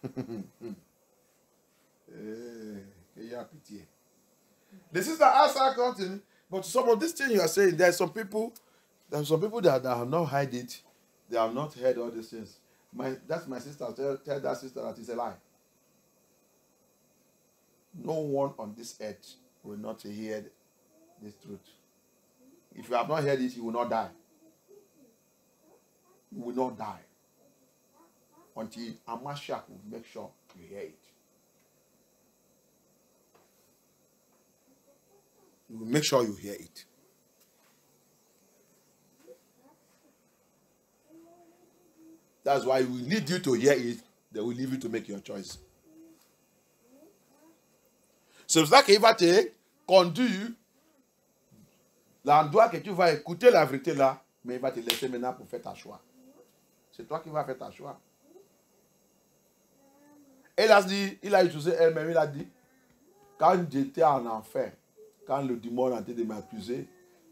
You have pity. The sister asked her something, but some of this thing you are saying, there are some people that have not heard it, they have not heard all these things. That's my sister. Tell that sister that it's a lie. No one on this earth will not hear this truth. If you have not heard it, you will not die. You will not die until Amashiach will make sure you hear it. You will make sure you hear it. That's why we need you to hear it. They will leave you to make your choice. C'est pour ça qu'il va te conduire l'endroit que tu vas écouter la vérité là, mais il va te laisser maintenant pour faire ta choix. C'est toi qui vas faire ta choix. Elle a dit, il a utilisé elle-même, il a dit, quand j'étais en enfer, quand le démon a été de m'accuser,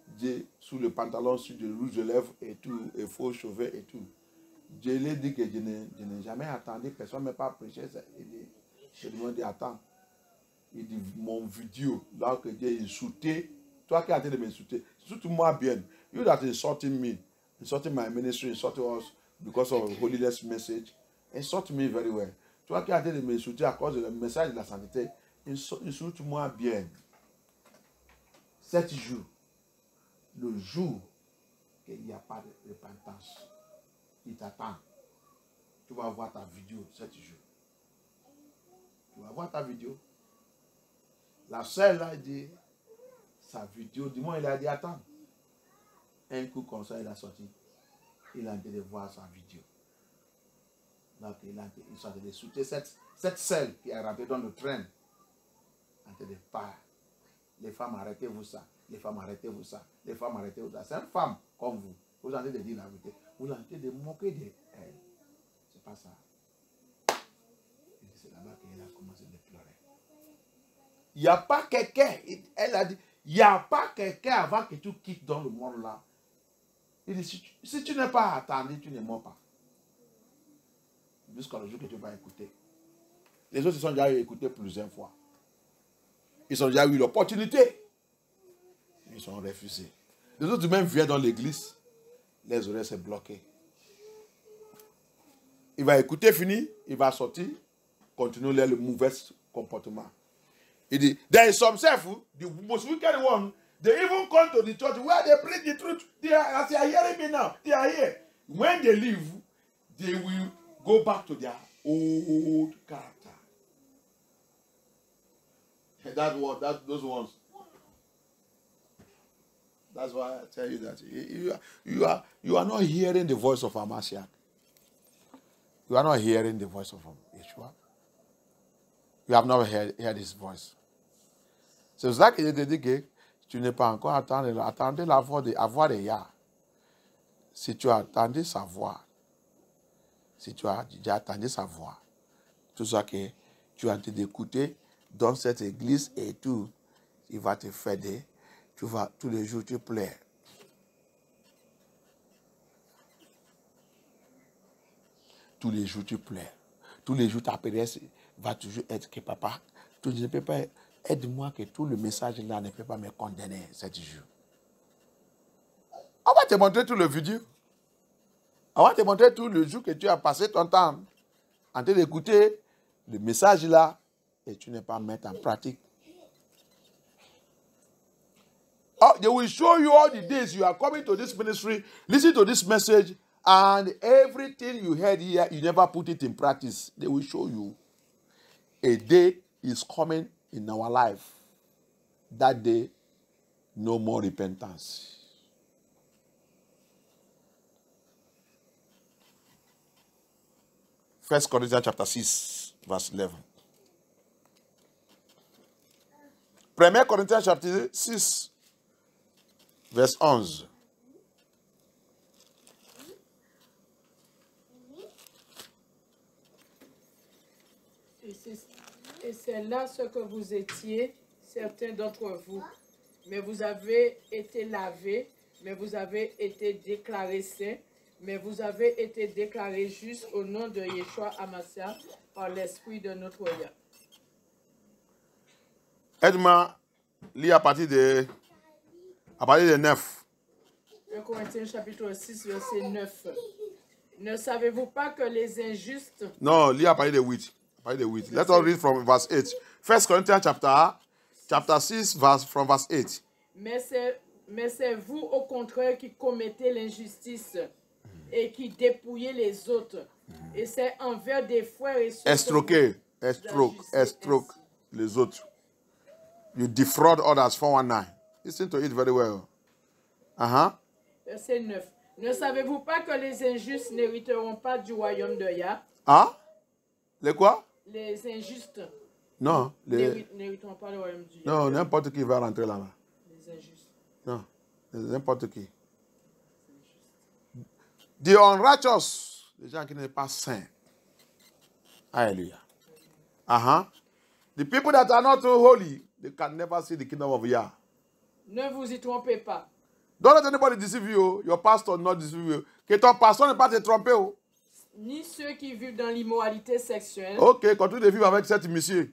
Dieu, sous le pantalon, sur le rouge de lèvres et tout, et faux cheveux et tout, Dieu lui a dit que je n'ai jamais attendu, personne ne m'a pas prêché. Je lui ai dit, attends. Il dit, mon vidéo, là que Dieu insulté, toi qui as été de m'insulter, insulte-moi bien. You that insulting me, insulting my ministry, insulting us because of holiness message, insult me very well. Toi qui as été de m'insulter à cause du message de la sainteté, insulte-moi bien. 7 jours, le jour qu'il n'y a pas de repentance, il t'attend. Tu vas voir ta vidéo 7 jours. Tu vas voir ta vidéo. La sœur a dit, sa vidéo, du moins il a dit, attends. Un coup comme ça, il a sorti. Il a dit de voir sa vidéo. Donc il a dit de soutenir cette sœur qui est rentrée dans le train. En train de parler. Les femmes, arrêtez-vous ça. Les femmes, arrêtez-vous ça. Les femmes, arrêtez-vous ça. C'est une femme comme vous. Vous en train de dire la vérité. Vous en train de moquer d'elle. C'est pas ça. C'est là-bas qu'elle a commencé à pleurer. Il n'y a pas quelqu'un, elle a dit, il n'y a pas quelqu'un avant que tu quittes dans le monde là. Il dit, si tu n'es pas attendu, tu ne mens pas. Jusqu'à le jour que tu vas écouter. Les autres, ils sont déjà écoutés plusieurs fois. Ils ont déjà eu l'opportunité. Ils sont refusés. Les autres même viennent dans l'église. Les oreilles sont bloquées. Il va écouter, fini, il va sortir, continuer le mauvais comportement. He did. There is some self, the most wicked one, they even come to the church where they preach the truth. As they are hearing me now, they are here. When they leave, they will go back to their old character. Those ones. That's why I tell you that you are not hearing the voice of Amashiach. You are not hearing the voice of Yeshua. You have never heard his voice. C'est pour ça que je te dis que tu n'es pas encore attendre la voix de avoir des Yah. Si tu as attendu sa voix, si tu as déjà attendu sa voix, tout ça que tu as entendu d'écouter dans cette église et tout, il va te faire des... Tu vas, tous les jours, tu pleures. Tous les jours, tu pleures. Tous les jours, ta prière va toujours être que papa, tu ne peux pas... Aide-moi que tout le message là ne peut pas me condamner 7 jours. On va te montrer tout le vidéo. On va te montrer tout le jour que tu as passé ton temps en train d'écouter le message là et tu n'es pas mettre en pratique. Oh, they will show you all the days you are coming to this ministry, listen to this message, and everything you heard here, you never put it in practice. They will show you. A day is coming in our life. That day, no more repentance. First Corinthians chapter 6, verse 11. 1 Corinthians chapter 6, verse 11. Et c'est là ce que vous étiez, certains d'entre vous. Mais vous avez été lavés, mais vous avez été déclarés saints, Mais vous avez été déclarés justes au nom de Yeshua Hamashiach par l'Esprit de notre Yah. Aide-moi, lis à partir de 9. 1 Corinthiens chapitre 6, verset 9. Ne savez-vous pas que les injustes... Non, lis à partir de 8. Let us read from verse 8. 1 Corinthians chapter 6, from verse 8. Mais c'est vous, au contraire, qui commettez l'injustice et qui dépouillez les autres. Et c'est envers des frères et sœurs... Estroke les autres. You defraud others, 419. Listen to it very well. Verset 9. Ne savez-vous pas que les injustes n'hériteront pas du royaume de Yah? Les quoi? Les injustes Non. n'hériteront pas le royaume du Yah. Non, n'importe qui va rentrer là-bas. Les injustes. Non, n'importe qui. The unrighteous, les gens qui ne sont pas saints. Hallelujah. The people that are not holy, they can never see the kingdom of Yah. Ne vous y trompez pas. Don't let anybody deceive you. Your pastor not deceive you. Que ton pasteur ne pas te tromper. Ni ceux qui vivent dans l'immoralité sexuelle. Ok, continue de vivre avec cette monsieur.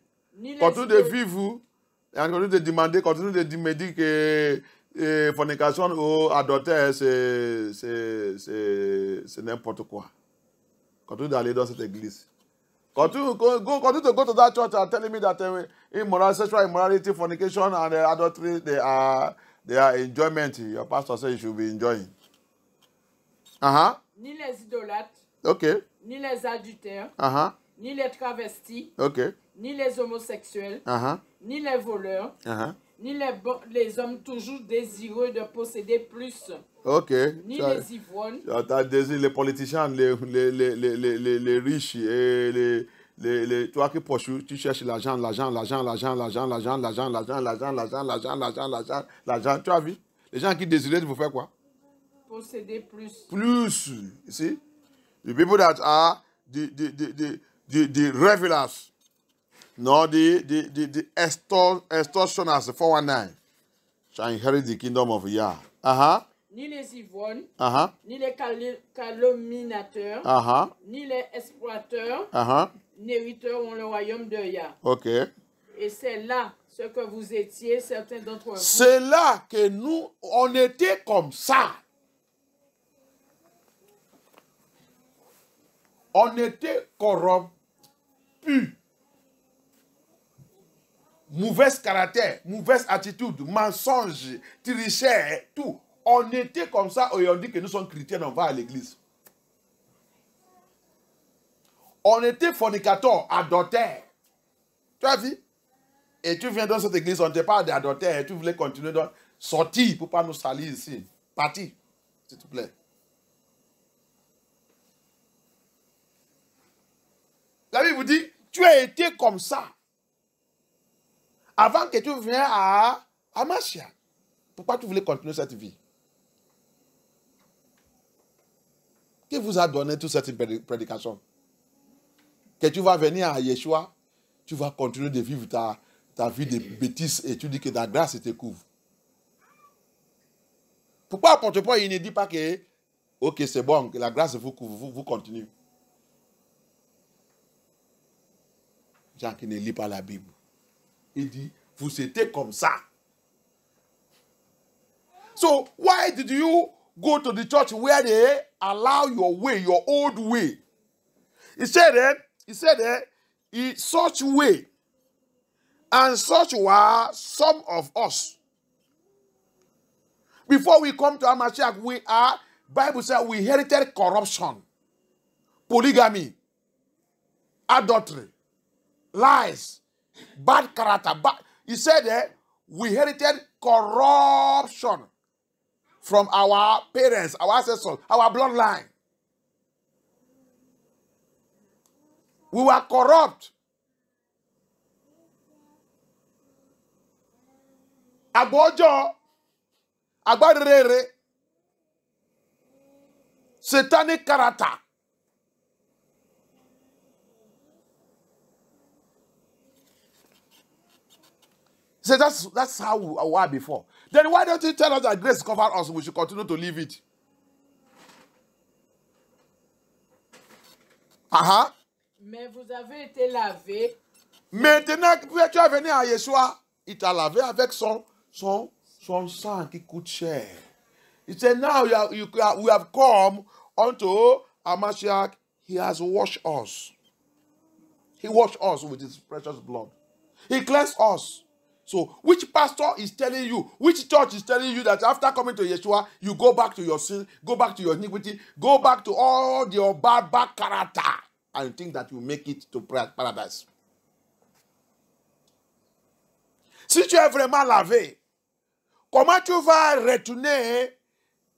Continue de vivre, et continue de demander, continue de me dire que fornication ou adultère, c'est n'importe quoi. Continue d'aller dans cette église. Continue to go to that church and telling me that sexual immorality, fornication, and adultery, they are enjoyment. Your pastor says you should be enjoying. Ni les idolâtres. Okay. Ni les adultères. Ni les travestis. Okay. Ni les homosexuels. Ni les voleurs. Ni les hommes toujours désireux de posséder plus. Okay. Ni les ivrognes. Les politiciens, les riches et toi qui poursuis, tu cherches l'argent. Tu as vu? Les gens qui désiraient de vous faire quoi? Posséder plus. Plus. You see? The people that are the revelers. No, the extortioners, 419, shall inherit the kingdom of Yah. Ni les ivrognes, ni les calomniateurs, ni les exploiteurs, n'hériteront le royaume de Yah. Ok. Et c'est là ce que vous étiez, certains d'entre vous. C'est là que nous, on était comme ça. On était corrompus. Mauvais caractère, mauvaise attitude, mensonge, tricheur, tout. On était comme ça et on dit que nous sommes chrétiens, on va à l'église. On était fornicateurs, adultères. Tu as vu? Et tu viens dans cette église, on te parle d'adultère et tu voulais continuer de sortir pour ne pas nous salir ici. Parti, s'il te plaît. La Bible vous dit, tu as été comme ça. Avant que tu viennes à Hamashiach. Pourquoi tu voulais continuer cette vie? Qui vous a donné toute cette prédication? Que tu vas venir à Yeshua, tu vas continuer de vivre ta vie de bêtises et tu dis que la grâce te couvre. Pourquoi apôtre Paul il ne dit pas que ok c'est bon, que la grâce vous couvre, vous continuez? Gens qui ne lisent pas la Bible. Il dit, vous étiez comme ça. So, why did you go to the church where they allow your way, your old way? He said that, in such way, and such were some of us. Before we come to Hamashiach, Bible says we inherited corruption, polygamy, adultery, lies, bad character. He said that we inherited corruption from our parents, our ancestors, our bloodline. We were corrupt. Agbojo, agbarere, satanic character. So that's how we were before. Then why don't you tell us that grace covered us? We should continue to live it. Mais vous avez été lavé. Maintenant que tu es venu à Yeshua, il t'a lavé avec son sang qui coûte cher. He said, now we have come unto Amashiach. He has washed us. He washed us with his precious blood. He cleansed us. So, which pastor is telling you, which church is telling you that after coming to Yeshua, you go back to your sin, go back to your iniquity, go back to all your bad character, and think that you make it to paradise? Si tu es vraiment lavé, comment tu vas retourner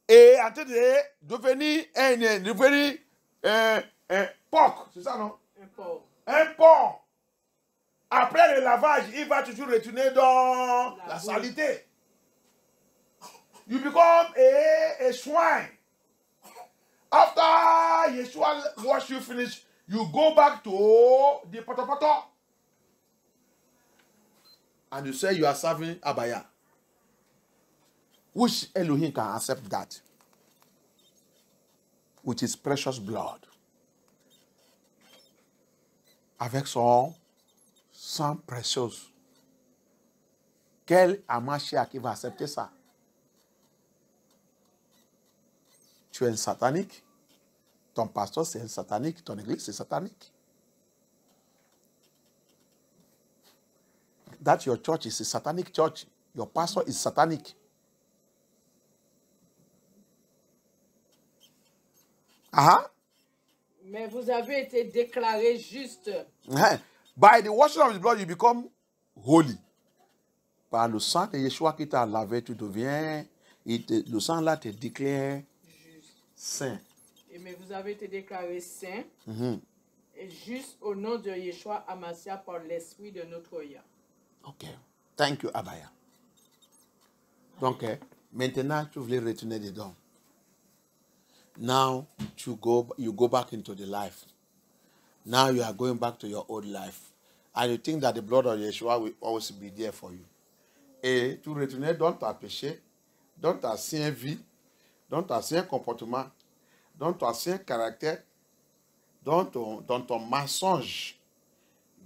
et en train de devenir un porc, c'est ça, non? Un porc. Un porc. Après le lavage, il va toujours retourner dans la saleté. You become a swine. After Yeshua wash you finish, you go back to the poto. And you say you are serving Abaya. Which Elohim can accept that? With his precious blood. Avec son sang précieux. Quel Amashia qui va accepter ça? Tu es un satanique. Ton pasteur, c'est un satanique. Ton église, c'est satanique. That your church is a satanic church. Your pastor is satanic. Mais vous avez été déclaré juste. By the washing of his blood, you become holy. Par le sang de Yeshua qui t'a lavé, tu deviens. Le sang là te déclare saint. Mais vous avez été déclaré saint. Et juste au nom de Yeshua Amashiach par l'esprit de notre Yah. Ok. Thank you, Abaya. Donc, maintenant, tu voulais retourner dedans. Now, you go back into the life. Now you are going back to your old life. And you think that the blood of Yeshua will always be there for you. Et tu retournes dans ta péché, dans ta ancienne vie, dans ton ancien comportement, dans ton ancien caractère, dans ton mensonge.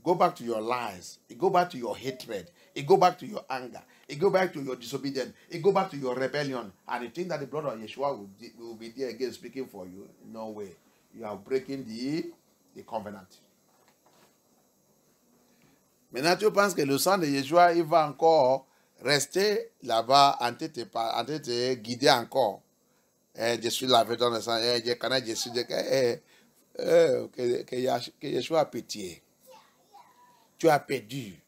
Go back to your lies. You go back to your hatred. You go back to your anger. You go back to your disobedience. You go back to your rebellion. And you think that the blood of Yeshua will be there again speaking for you. No way. You are breaking the covenant. Maintenant, tu penses que le sang de Yeshua, il va encore rester là-bas en train de te guider encore. Je suis lavé dans le sang. Je connais Jésus. Que Yeshua a pitié. Tu as perdu.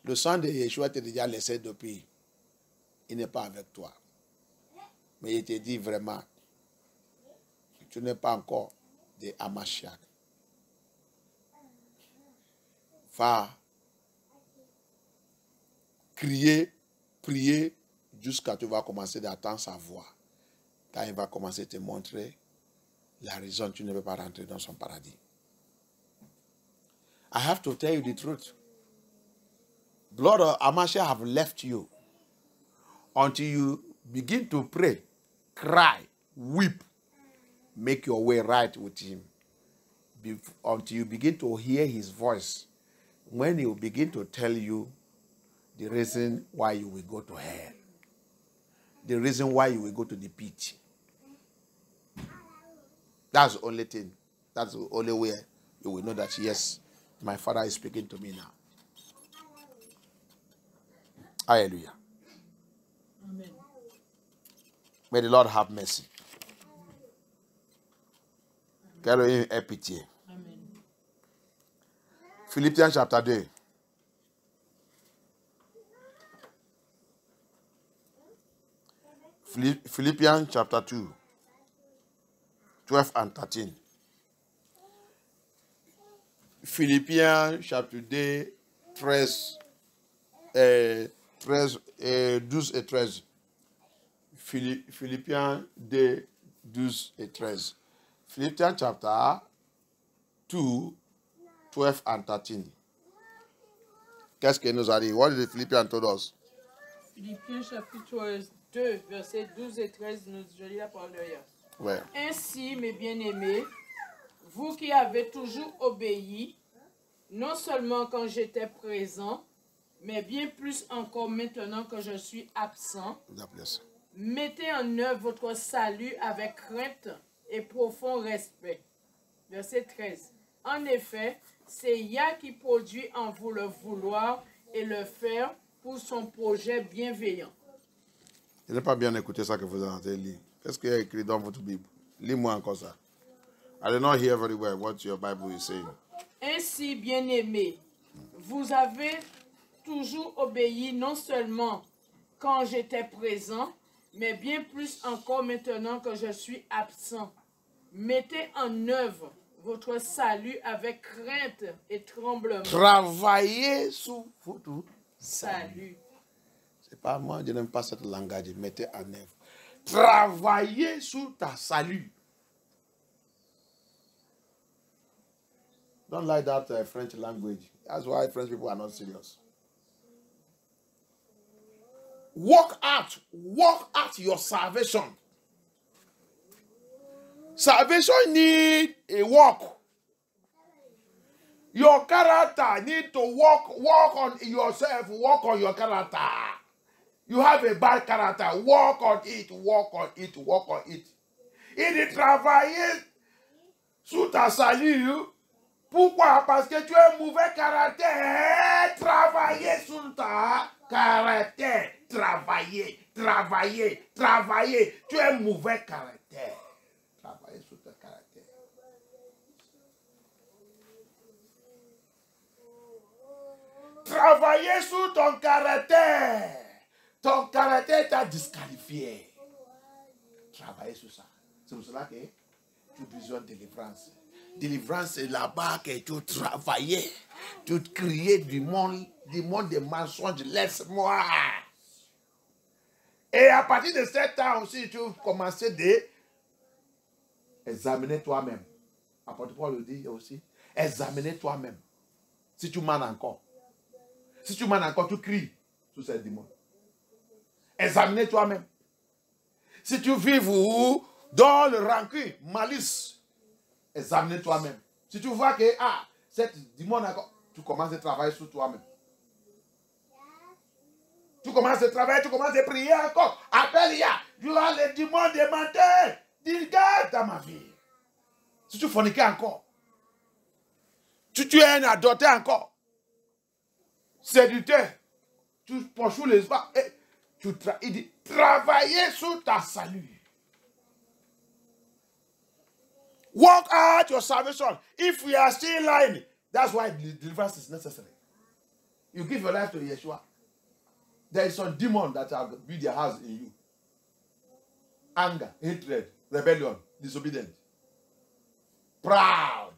Le sang de Yeshua t'a déjà laissé depuis. Il n'est pas avec toi. Mais il te dit vraiment, tu n'es pas encore de Amashiach. Va crier, prier, jusqu'à tu vas commencer à entendre sa voix. Quand il va commencer à te montrer la raison, tu ne peux pas rentrer dans son paradis. I have to tell you the truth. Blood of Amashiach have left you until you begin to pray, cry, weep, make your way right with him. Until you begin to hear his voice, when he will begin to tell you the reason why you will go to hell, the reason why you will go to the pit. That's the only thing. That's the only way you will know that, yes, my Father is speaking to me now. Hallelujah. Amen. May the Lord have mercy. Qu'Elohim ait pitié. Amen. Philippiens chapter 2. Philippians chapter 2. 12 and 13. Philippiens chapter 2, 12 et 13. Philippiens 2, 12 et 13. Philippians chapter 2, 12 and 13. Qu'est-ce qu'il nous a dit? What did Philippians told us? Philippiens chapitre 2, versets 12 et 13, nous dit la parole de Dieu. Ouais. Ainsi, mes bien-aimés, vous qui avez toujours obéi, non seulement quand j'étais présent, mais bien plus encore maintenant que je suis absent. Mettez en œuvre votre salut avec crainte et profond respect. Verset 13. En effet, c'est Yah qui produit en vous le vouloir et le faire pour son projet bienveillant. Je n'ai pas bien écouté ça que vous avez lu. Qu'est-ce qu'il y a écrit dans votre Bible? Lis-moi encore ça. I did not hear very well what your Bible is saying. Ainsi, bien-aimés, vous avez toujours obéi non seulement quand j'étais présent, mais bien plus encore maintenant que je suis absent. Mettez en œuvre votre salut avec crainte et tremblement. Travaillez sur votre salut. C'est pas moi, je n'aime pas ce langage. Mettez en œuvre. Travaillez sur ta salut. Don't like that French language. That's why French people are not serious. Work out your salvation. Salvation need a work. Your character need to work on yourself, work on your character. You have a bad character, work on it. Il dit travailler sur ta salut. Pourquoi? Parce que tu as un mauvais caractère. Travailler sur ta caractère. Travailler. Tu as un mauvais caractère. Travailler sur ta caractère. Travailler sur ton caractère. Ton caractère t'a disqualifié. Travailler sur ça. C'est pour cela que tu as besoin de délivrance. Délivrance, c'est là-bas que tu travaillais. Tu criais du monde des mensonges. Laisse-moi. Et à partir de ce temps aussi, tu commences à examiner toi-même. Apôtre Paul le dit aussi. Examiner toi-même. Si tu mens encore. Si tu mens encore, tu cries sur ces démons. Examiner toi-même. Si tu vis dans le rancune, malice, examine toi-même. Si tu vois que, cette démon, tu commences à travailler sur toi-même. Tu commences à travailler, tu commences à prier encore. Appelle Yah. Tu as les démons des menteurs. Dis, garde dans ma vie. Si tu forniques encore. Tu es un adultère encore. Séducteur. Tu poursuis les pas. Il dit, travailler sur ta salut. Work out your salvation. If we are still lying, that's why deliverance is necessary. You give your life to Yeshua. There is some demon that have built their house in you. Anger, hatred, rebellion, disobedience. Proud.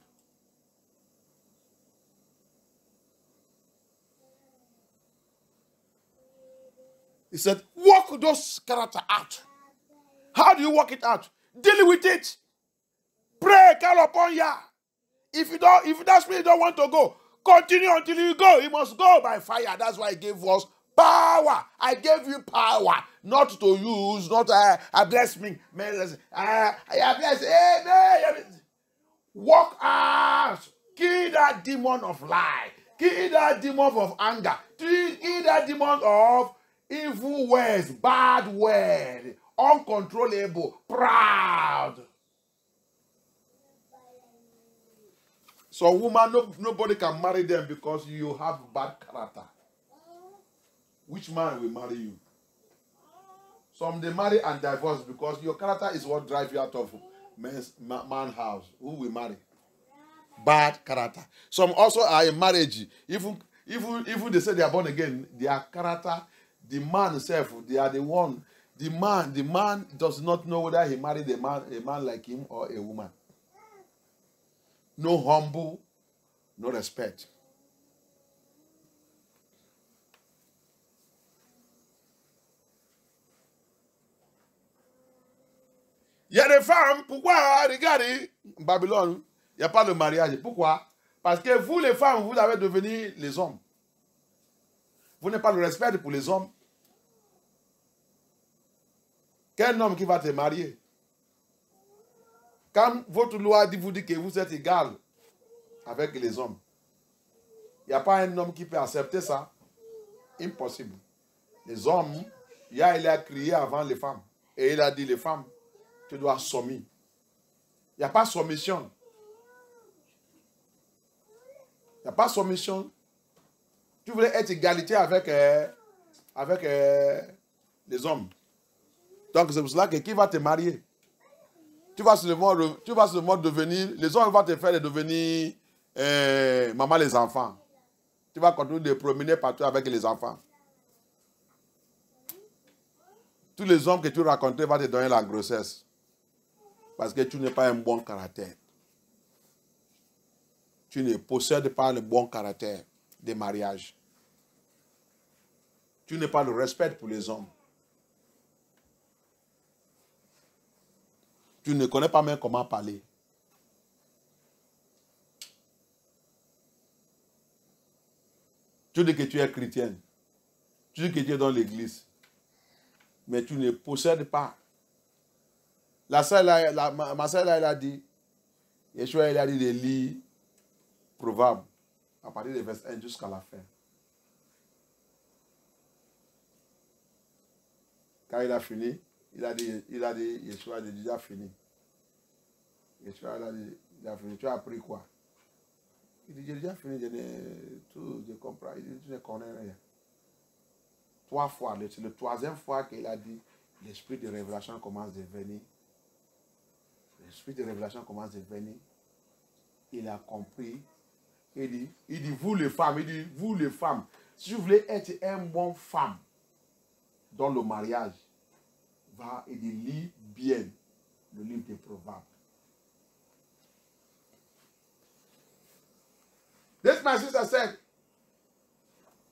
He said, work those character out. How do you work it out? Deal with it. Pray, call upon Yah. If that spirit don't want to go, continue until you go. He must go by fire. That's why he gave us power. I gave you power, not to use, not I bless me. I bless. Amen. Walk out. Kill that demon of lie. Kill that demon of anger. Kill that demon of evil words, bad words, uncontrollable, proud. So woman, nobody can marry them because you have bad character. Which man will marry you? Some they marry and divorce because your character is what drives you out of man's house. Who will marry? Bad character. Some also are in marriage. Even they say they are born again, their character, the man himself, they are the one. The man does not know whether he married a man like him or a woman. No humble, no respect. Il y a des femmes, pourquoi, regardez, Babylone, il n'y a pas de mariage. Pourquoi? Parce que vous, les femmes, vous avez devenu les hommes. Vous n'avez pas le respect pour les hommes. Quel homme qui va te marier? Quand votre loi vous dit que vous êtes égal avec les hommes, il n'y a pas un homme qui peut accepter ça. Impossible. Les hommes, il a crié avant les femmes. Et il a dit, les femmes, tu dois soumettre. Il n'y a pas soumission. Il n'y a pas soumission. Tu voulais être égalité avec les hommes. Donc c'est pour cela que qui va te marier? Tu vas seulement devenir, les hommes vont te faire devenir maman les enfants. Tu vas continuer de promener partout avec les enfants. Tous les hommes que tu rencontres vont te donner la grossesse. Parce que tu n'es pas un bon caractère. Tu ne possèdes pas le bon caractère des mariages. Tu n'as pas le respect pour les hommes. Tu ne connais pas même comment parler. Tu dis que tu es chrétienne. Tu dis que tu es dans l'église. Mais tu ne possèdes pas. Ma soeur là, elle a dit, Yeshua, elle a dit de lire Proverbes à partir du verset 1 jusqu'à la fin. Quand il a fini, il a dit, Yeshua a dit, il a fini. Yeshua a dit, il a fini. Tu as appris quoi? Il dit, j'ai déjà fini, je comprends. Il dit, tu ne connais rien. 3 fois, c'est la 3e fois qu'il a dit, l'esprit de révélation commence à venir. L'esprit de révélation commence à venir. Il a compris. Il dit, vous les femmes, si vous voulez être une bonne femme dans le mariage, il dit, lis bien le livre des Proverbes. This my sister said,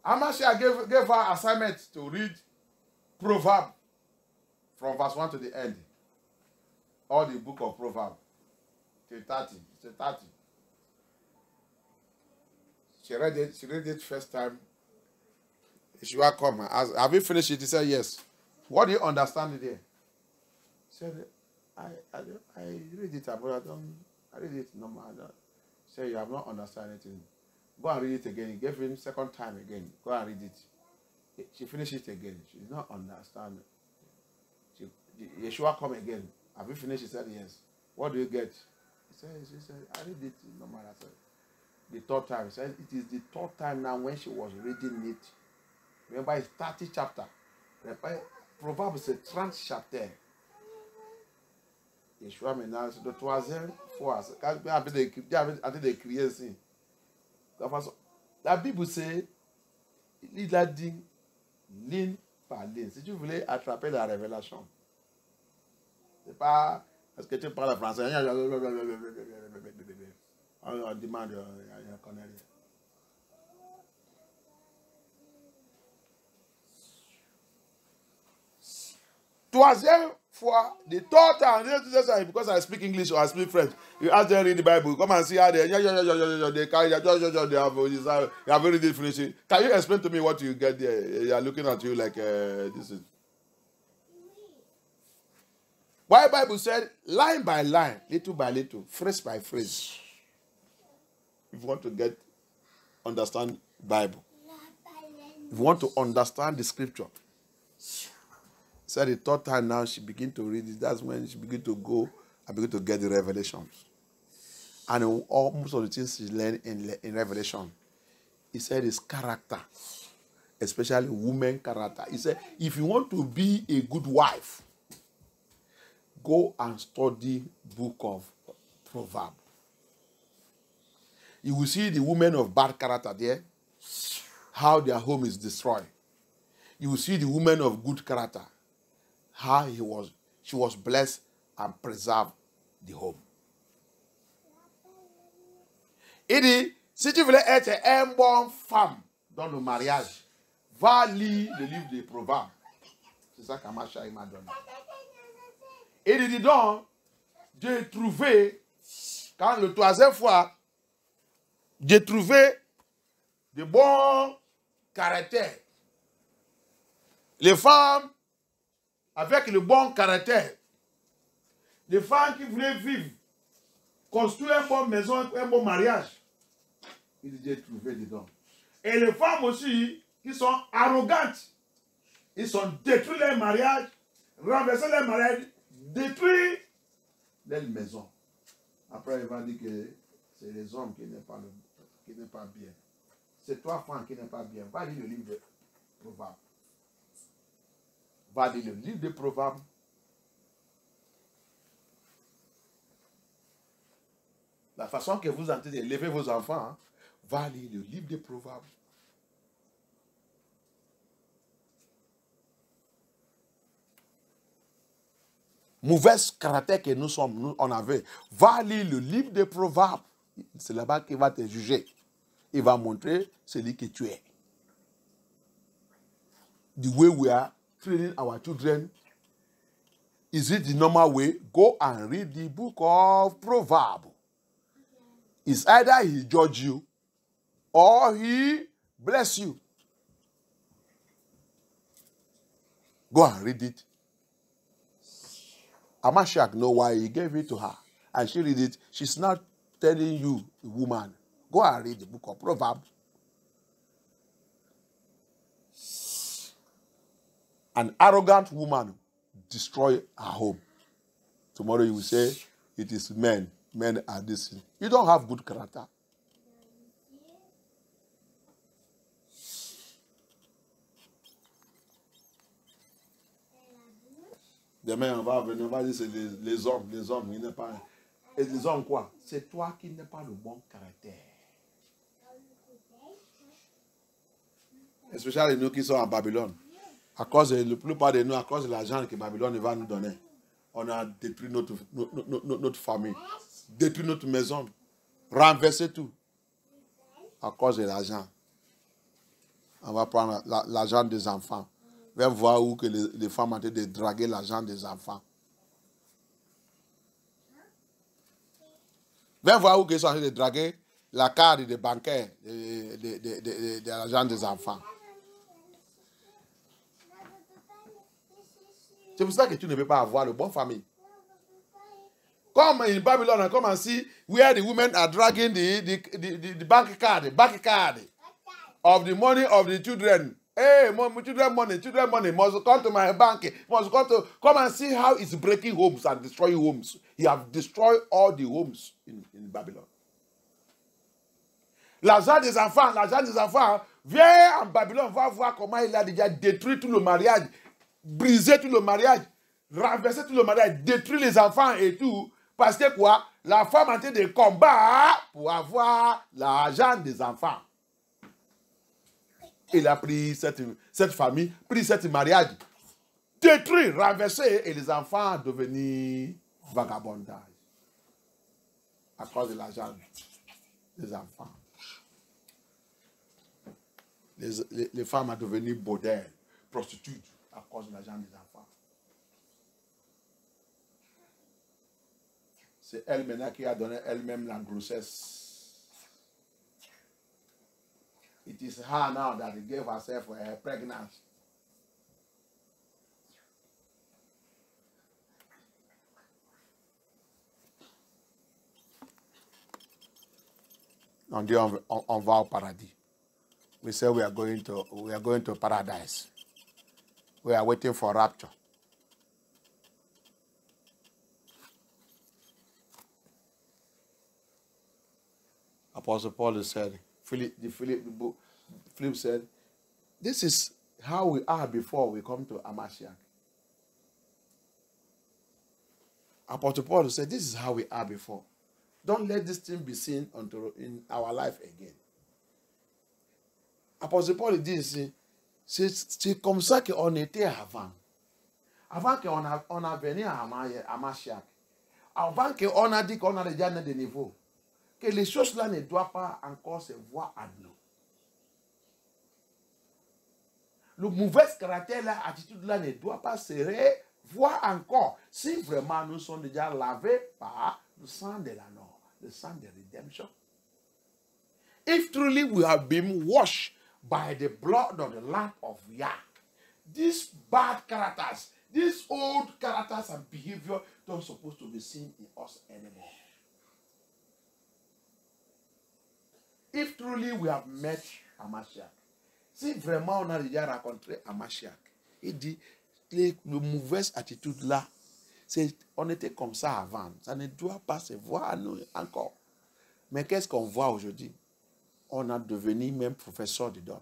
Amashia gave her assignment to read Proverbs from verse 1 to the end. All the book of Proverbs. Till 30. It's 30. She read it first time. She will come and ask, have you finished it? He said, yes. What do you understand there? He said, I read it, but I read it normal. He said, you have not understood anything. Go and read it again. He gave him second time again. Go and read it. She finished it again. She did not understand. Yeshua come again. Have you finished? He said, yes. What do you get? He said, I read it normal. I said, the 3rd time. He said, it is the 3rd time now when she was reading it. Remember, it's 30 chapter. Proverbs, c'est 30 chapitres. Yeshua maintenant, c'est le 3e fois. Quand il a d'écrire ici. La Bible c'est, il a dit, ligne par ligne. Si tu voulais attraper la révélation, c'est pas parce que tu parles français. On demande, on ne connaît rien. Troisième fois, the 3rd time, because I speak English or I speak French, you ask them to read the Bible. Come and see how they have already finished it. Can you explain to me what you get there? They are looking at you like this is. Why Bible said line by line, little by little, phrase by phrase. If you want to understand Bible, if you want to understand the scripture. So the 3rd time now she begin to read it. That's when she begin to go and begin to get the revelations. And most of the things she learned in Revelation, he said is character, especially woman character. He said, if you want to be a good wife, go and study book of Proverbs. You will see the women of bad character there, how their home is destroyed. You will see the women of good character, how she was blessed and preserved the home. Il dit, si tu voulais être une bonne femme dans le mariage, va lire le livre des Proverbes. C'est ça qu'Amacha m'a donné. Il dit donc, j'ai trouvé, quand la 3e fois, j'ai trouvé de bons caractères. Les femmes avec le bon caractère. Les femmes qui voulaient vivre construire une bonne maison, un bon mariage. Il dit, j'ai trouvé dedans. Et les femmes aussi, qui sont arrogantes, ils ont détruit leur mariage, renversé leur mariage, détruit leur maison. Après, il va dire que c'est les hommes qui n'est pas bien. C'est toi, femme, qui n'est pas bien. Va lire le livre de Proverbes. Va lire le livre de Proverbes. La façon que vous entendez élever vos enfants, hein, va lire le livre des Proverbes. Mauvais caractère que nous sommes, on avait. Va lire le livre des Proverbes. C'est là-bas qu'il va te juger. Il va montrer celui que tu es. The way we are training our children, is it the normal way? Go and read the book of Proverbs. It's either he judge you or he bless you. Go and read it. Amashak know why he gave it to her. And she read it. She's not telling you, woman, go and read the book of Proverbs. An arrogant woman destroy her home. Tomorrow you will say, it is men. Men are this. You don't have good character. Demain, on va venir, on va dire c'est les hommes, il n'est pas... Et les hommes quoi? C'est toi qui n'es pas le bon caractère. Especially nous qui sommes en Babylone. À cause de, la plupart de nous, à cause de l'argent que Babylone va nous donner, on a détruit notre famille, détruit notre maison, renversé tout. À cause de l'argent. On va prendre l'argent des enfants. On va voir où que les femmes ont été de draguer l'argent des enfants. On va voir où qu'ils sont en train de draguer la carte des bancaires de l'argent des enfants. C'est pour ça que tu ne peux pas avoir de bonne famille. Comme in Babylon, come and see where the women are dragging the bank card of the money of the children. Hey, children money must come to my bank. Must come and see how it's breaking homes and destroying homes. He have destroyed all the homes in Babylon. L'argent des enfants, viens en Babylone, va voir comment il a déjà détruit tout le mariage, brisé tout le mariage, renversé tout le mariage, détruit les enfants et tout. Parce que quoi? La femme a été de combat pour avoir l'argent des enfants. Il a pris cette famille, pris ce mariage, détruit, renversé, et les enfants devenus vagabondage. À cause de l'argent des enfants. Les femmes sont devenues bordel, prostituées, à cause de l'argent des enfants. C'est elle maintenant qui a donné elle-même la grossesse. It is her now that gave herself her pregnancy. On dit on va au paradis. We say we are going to paradise. We are waiting for rapture. Apostle Paul said, Philip said, this is how we are before we come to Amashiach. Apostle Paul said, this is how we are before. Don't let this thing be seen in our life again. Apostle Paul dit, c'est comme ça qu'on était avant. Avant qu'on a venu à Amashiach. Avant qu'on a dit qu'on a déjà des niveaux. Que les choses-là ne doivent pas encore se voir à nous. Le mauvais caractère, l'attitude-là ne doit pas se voir encore. Si vraiment nous sommes déjà lavés par le sang de la mort, le sang de redemption. If truly we have been washed by the blood of the Lamb of Yah, these bad characters, these old characters and behavior don't supposed to be seen in us anymore. if truly we have met Hamashiach, si vraiment on a déjà rencontré Hamashiach, il dit, les mauvaises attitudes là, on était comme ça avant. Ça ne doit pas se voir nous encore. Mais qu'est-ce qu'on voit aujourd'hui? On a devenu même professeur de don.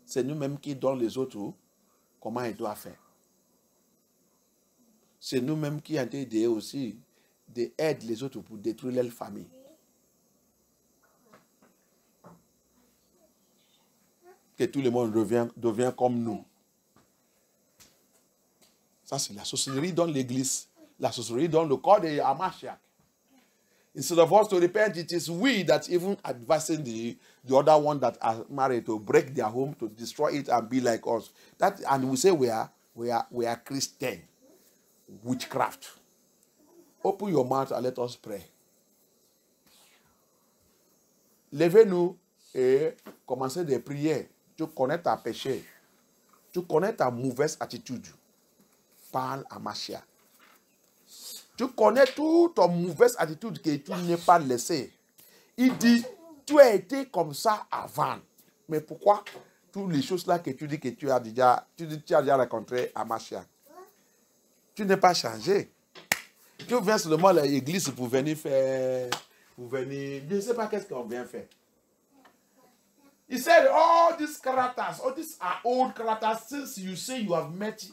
C'est nous-mêmes qui donnons les autres comment ils doivent faire. C'est nous-mêmes qui avons aidé aussi d'aider les autres pour détruire leur famille. Que tout le monde devient comme nous. Ça, c'est la sorcellerie dans l'église. La sorcellerie dans le corps de Hamashiach. Instead of us to repent, it is we that even advising the other one that are married to break their home, to destroy it and be like us. And we say we are Christian. Witchcraft. Open your mouth and let us pray. Levez-nous et commencez des prières. Tu connais ta péché. Tu connais ta mauvaise attitude. Parle à Mashiach. Tu connais toute ton mauvaise attitude que tu n'es pas laissé. Il dit, tu as été comme ça avant. Mais pourquoi toutes les choses là que tu dis que tu as déjà rencontré à Mashiach? Tu n'es pas changé. Tu viens seulement à l'église pour venir faire, je ne sais pas qu'est-ce qu'on vient faire. He said, all these characters, all these are old characters since you say you have met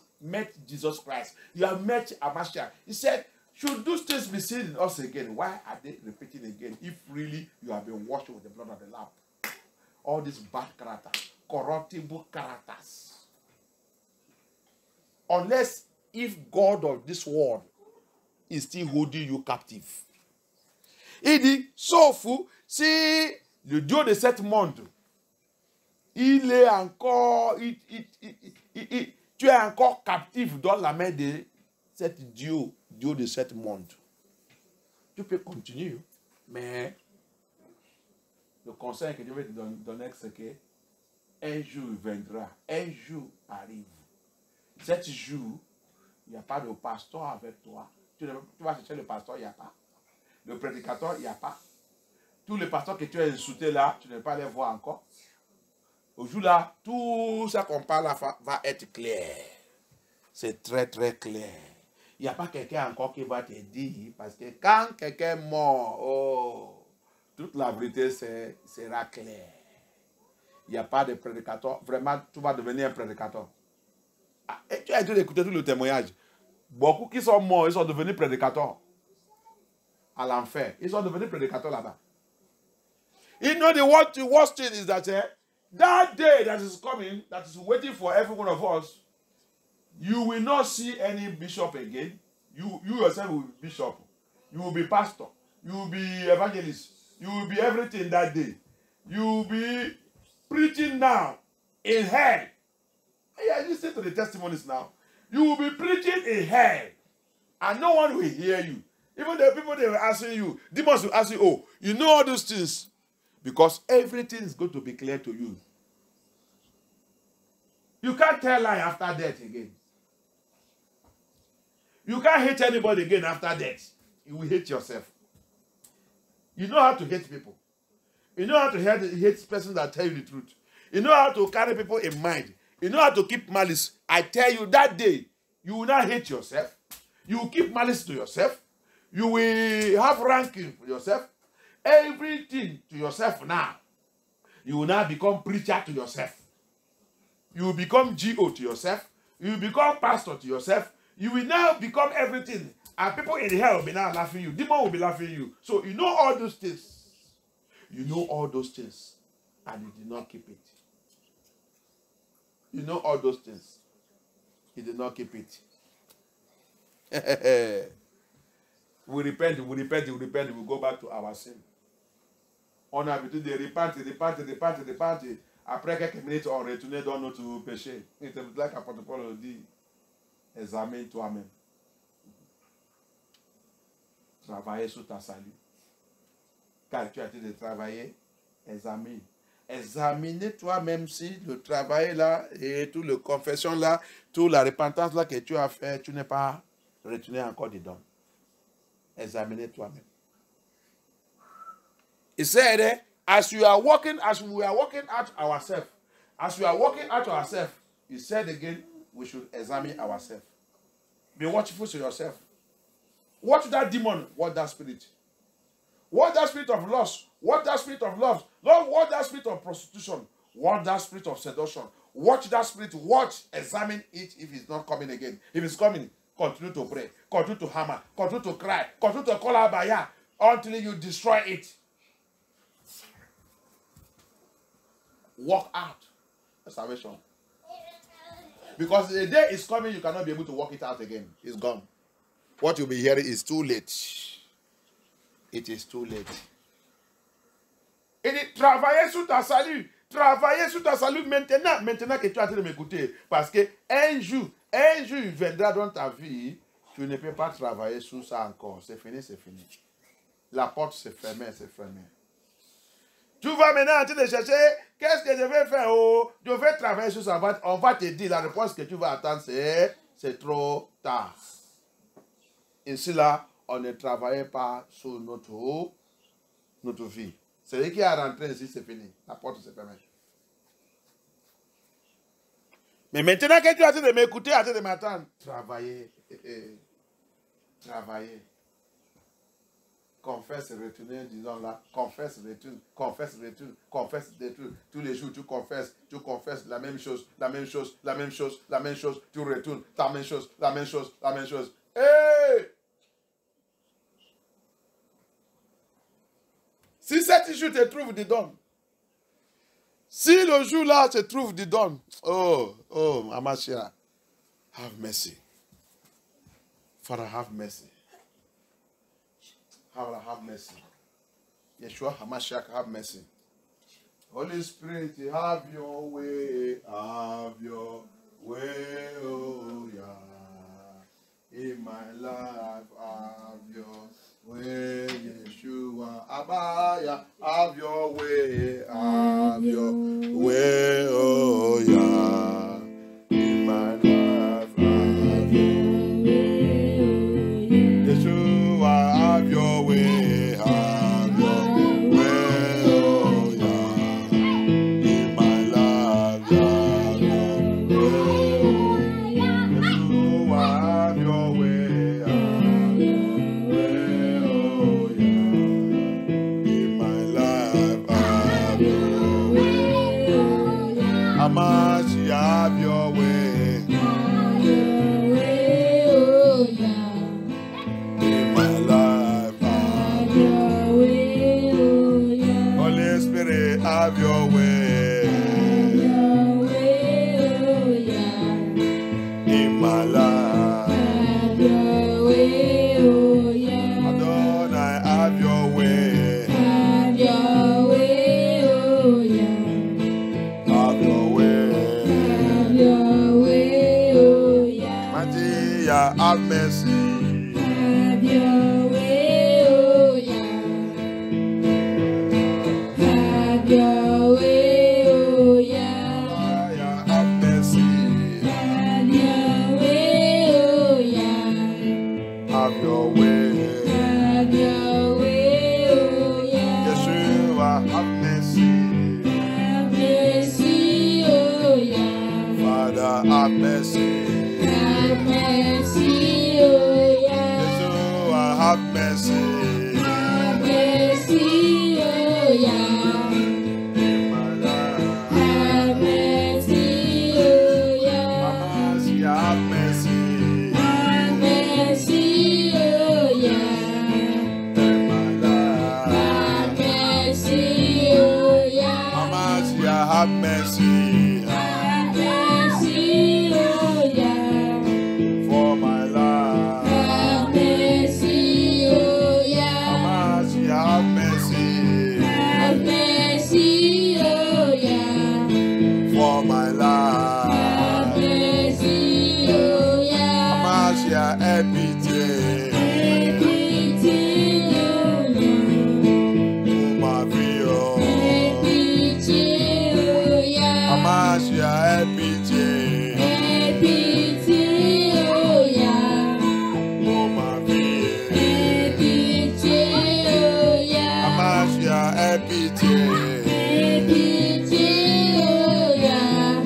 Jesus Christ. You have met Hamashiach. He said, should those things be seen in us again? Why are they repeating again if really you have been washed with the blood of the Lamb? All these bad characters, corruptible characters. Unless if God of this world is still holding you captive. Il dit, sauf si le Dieu de ce monde, il est encore, tu es encore captif dans la main de cet Dieu de ce monde. Tu peux continuer, mais le conseil que je vais te donner, c'est que un jour viendra, un jour arrive. Cet jour, il n'y a pas de pasteur avec toi. Tu vas chercher le pasteur, il n'y a pas. Le prédicateur, il n'y a pas. Tous les pasteurs que tu as insultés là, tu ne vas pas les voir encore. Au jour là, tout ça qu'on parle là va être clair. C'est très très clair. Il n'y a pas quelqu'un encore qui va te dire, parce que quand quelqu'un est mort, oh, toute la vérité sera claire. Il n'y a pas de prédicateur. Vraiment, tu vas devenir un prédicateur. Ah, et tu as dû écouter tout le témoignage. Beaucoup qui sont morts, ils sont devenus prédicateurs. À l'enfer. Ils sont devenus prédicateurs là-bas. You know the worst thing is that that day that is coming, that is waiting for every one of us, you will not see any bishop again. You yourself will be bishop. You will be pastor. You will be evangelist. You will be everything that day. You will be preaching now in hell. Yeah, listen to the testimonies now. You will be preaching in hell. And no one will hear you. Even the people they were asking you, demons will ask you, oh, you know all those things. Because everything is going to be clear to you. You can't tell lie after death again. You can't hate anybody again after death. You will hate yourself. You know how to hate people. You know how to hate persons that tell you the truth. You know how to carry people in mind. You know how to keep malice. I tell you that day, you will not hate yourself. You will keep malice to yourself. You will have ranking for yourself. Everything to yourself now. You will now become preacher to yourself. You will become GO to yourself. You will become pastor to yourself. You will now become everything. And people in hell will be now laughing at you. Demons will be laughing at you. So you know all those things. You know all those things. And you did not keep it. You know all those things. You did not keep it. We repent, we go back to our sin. On a l'habitude de repentir. Après quelques minutes, on retourne dans notre péché. C'est là qu'apôtre Paul dit, examine toi-même. Travailler sur ta salut. Car tu as été de travailler, examine. Examine toi-même si le travail là et toute la confession là, toute la repentance là que tu as fait, tu n'es pas retourné encore dedans. Examine toi-même. He said, as we are working out ourselves, he said again, we should examine ourselves. Be watchful to yourself. Watch that demon, watch that spirit. Watch that spirit of lust, watch that spirit of love. Lord, watch that spirit of prostitution, watch that spirit of seduction. Watch that spirit, examine it if it's not coming again. If it's coming, continue to pray, continue to hammer, continue to cry, continue to call Abaya until you destroy it. Walk out salvation. Because the day is coming, you cannot be able to work it out again. It's gone. What you'll be hearing is too late. It is too late. Il dit, travaillez sur ta salut. Travaillez sur ta salut maintenant. Maintenant que tu es en train de m'écouter. Parce que un jour, il viendra dans ta vie, tu ne peux pas travailler sur ça encore. C'est fini, c'est fini. La porte s'est fermée, c'est fermé. Tu vas maintenant en train de chercher, qu'est-ce que je vais faire? Oh, je vais travailler sur ça. On va te dire, la réponse que tu vas attendre, c'est trop tard. Ici, là, on ne travaille pas sur notre vie. Celui qui est rentré ici, c'est fini. La porte se ferme. Mais maintenant que tu es en train de m'écouter, en train de m'attendre, travaillez. Travaillez. Confesse, retourner, disons là. Confesse, retourne. Confesse, retourne. Confesse, retourne. Tous les jours, tu confesses la même chose, la même chose, la même chose, la même chose. Tu retournes, la même chose, la même chose, la même chose. Hey! Si cet jour te trouve dedans, si le jour-là te trouve dedans, oh, Amashia, have mercy. Father, have mercy. Father, have mercy. Yeshua HaMashiach, have mercy. Holy Spirit, have your way, oh yeah. In my life, have your way, Yeshua, Abaya, have your way, oh yeah. In my life, have your way, Yeshua, have your way, oh yeah. In my life, have your way, Yeshua, have your way. Amashi, have your way. Oh yeah. In my life, have your way. Oh yeah. Holy Spirit, have your way. Oh yeah. In my life, have your way. Oh yeah. Adonai, have your way. Have your way. Oh yeah. Have mercy. Have your way, oh yeah. Have your way, oh yeah. Have mercy. Have your way, oh yeah. Have your way. Have your way, oh yeah. Yeshua, have mercy. Have mercy, oh yeah. Father, have mercy. Have mercy, oh yeah. Yeshua, have mercy. Have mercy, oh yeah. In my life. Have mercy, oh yeah. Have mercy. Have mercy, oh yeah. In my life. Have mercy, oh yeah. Have mercy.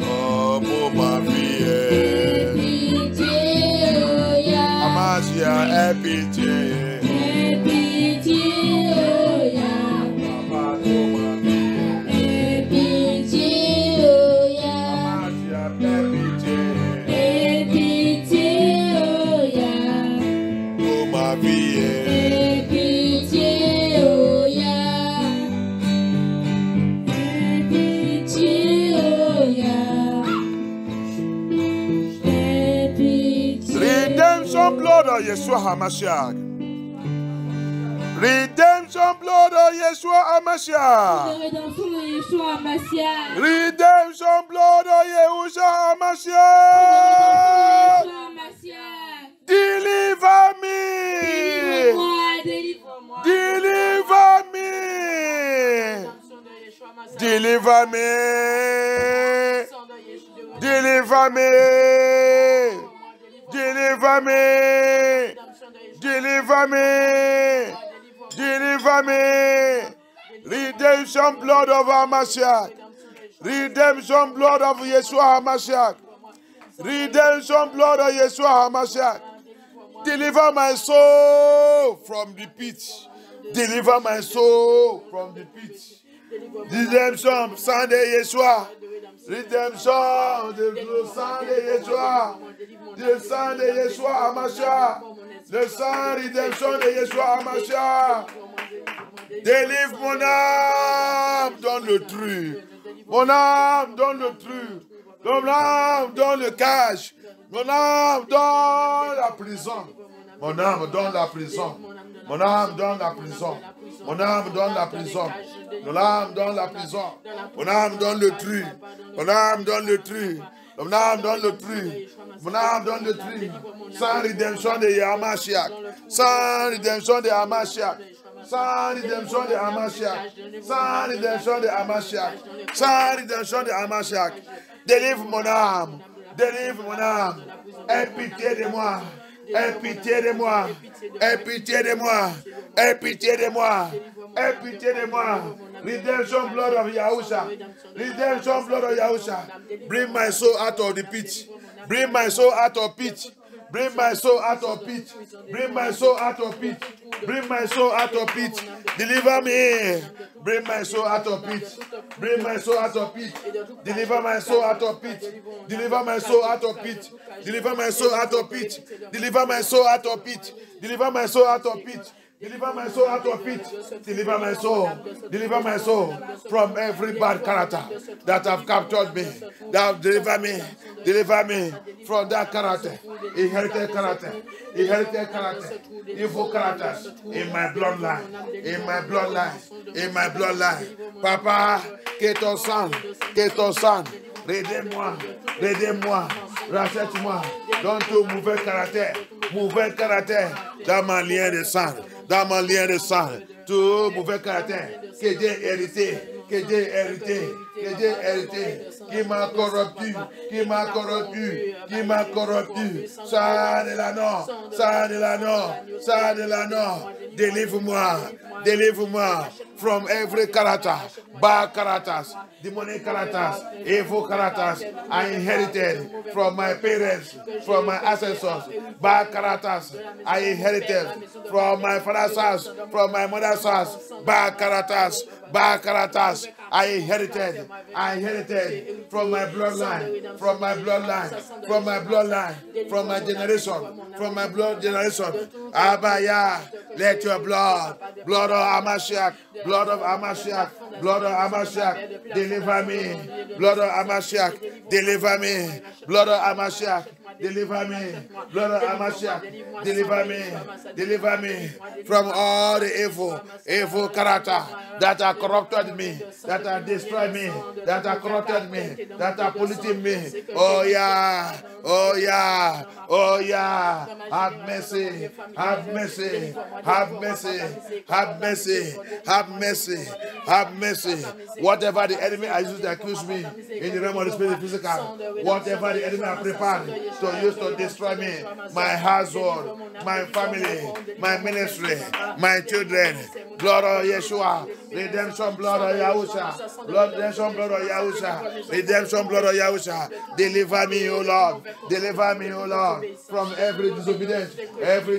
Oh, pour ma vie. Amasia, aie pitié. Papa, pour ma vie. Amasia, aie pitié. Pour ma vie. Redemption blood of Yeshua HaMashiach. Redemption blood of Yeshua HaMashiach. Redemption blood of Yeshua HaMashiach. Deliver me. Deliver me. Deliver me. Deliver me. Deliver me. Deliver me. Deliver me. Redemption blood of HaMashiach. Redemption blood of Yeshua HaMashiach. Redemption blood of Yeshua HaMashiach. Deliver my soul from the pit. Deliver my soul from the pit. Redemption, Sunday Yeshua. Redemption, the sang de Yeshua. Le sang de Yeshua HaMashiach. Le sang redemption de Yeshua HaMashiach. Délivre mon âme dans le trou. Mon âme dans le trou. Mon âme dans le cage. Mon âme dans la prison. Mon âme dans la prison. Mon âme dans la prison. Mon âme dans la prison. Mon âme dans la prison. Mon âme dans le trou. Mon âme dans le trou. Mon âme dans le trou. Mon âme dans le trou. Sans rédemption de HaMashiach. Sans rédemption de HaMashiach. Sans rédemption de HaMashiach. Sans rédemption de HaMashiach. Sans rédemption de HaMashiach. Délivre mon âme. Délivre mon âme. Aie pitié de moi. Aie pitié de moi. Aie pitié de moi. Aie pitié de moi. Aie pitié de moi. Redemption blood of Yahusha. Redemption blood of Yahusha. Bring my soul out of the pit. Bring my soul out of pit. Bring my soul out of pit. Bring my soul out of pit. Bring my soul out of pit. Deliver me. Bring my soul out of pit. Bring my soul out of pit. Deliver my soul out of pit. Deliver my soul out of pit. Deliver my soul out of pit. Deliver my soul out of pit. Deliver my soul out of pit. Deliver my soul out of pit. Deliver my soul. Deliver my soul from every bad character that have captured me. That deliver me. Deliver me from that character. Inherited character. Inherited character. Evil characters in my bloodline. In my bloodline. In my bloodline. Papa, que ton sang. Aidez-moi. Aidez-moi. Rachète-moi. Dans tout mauvais caractère. Mauvais caractère. Dans ma lien de sang. Dans mon lien de sang, tout mauvais caractère que j'ai hérité, qui m'a corrompu, ça de la nord, délivre-moi from every character, bad characters, demonic characters, evil characters I inherited from my parents, from my ancestors, bad characters I inherited from my father's house, from my mother's house, bad characters I inherited from my bloodline, from my generation, from my blood generation. Abaya, let your blood of HaMashiach, deliver me, blood of HaMashiach, deliver me, blood of HaMashiach, deliver me, blood of HaMashiach, deliver me from all the evil character that have corrupted me, that have destroyed me, that have corrupted me, that have polluted me. Oh yeah, have mercy, have mercy, have mercy, have mercy, have mercy, have mercy. Whatever the enemy has used to accuse me in the realm of the spirit and physical, whatever the enemy has prepared to use to destroy me, my household, my family, my ministry, my children, blood of Yeshua, redemption blood of Yahusha, redemption blood of Yahusha, redemption blood of Yahusha. Deliver me, O Lord, deliver me, O Lord, from every disobedience, every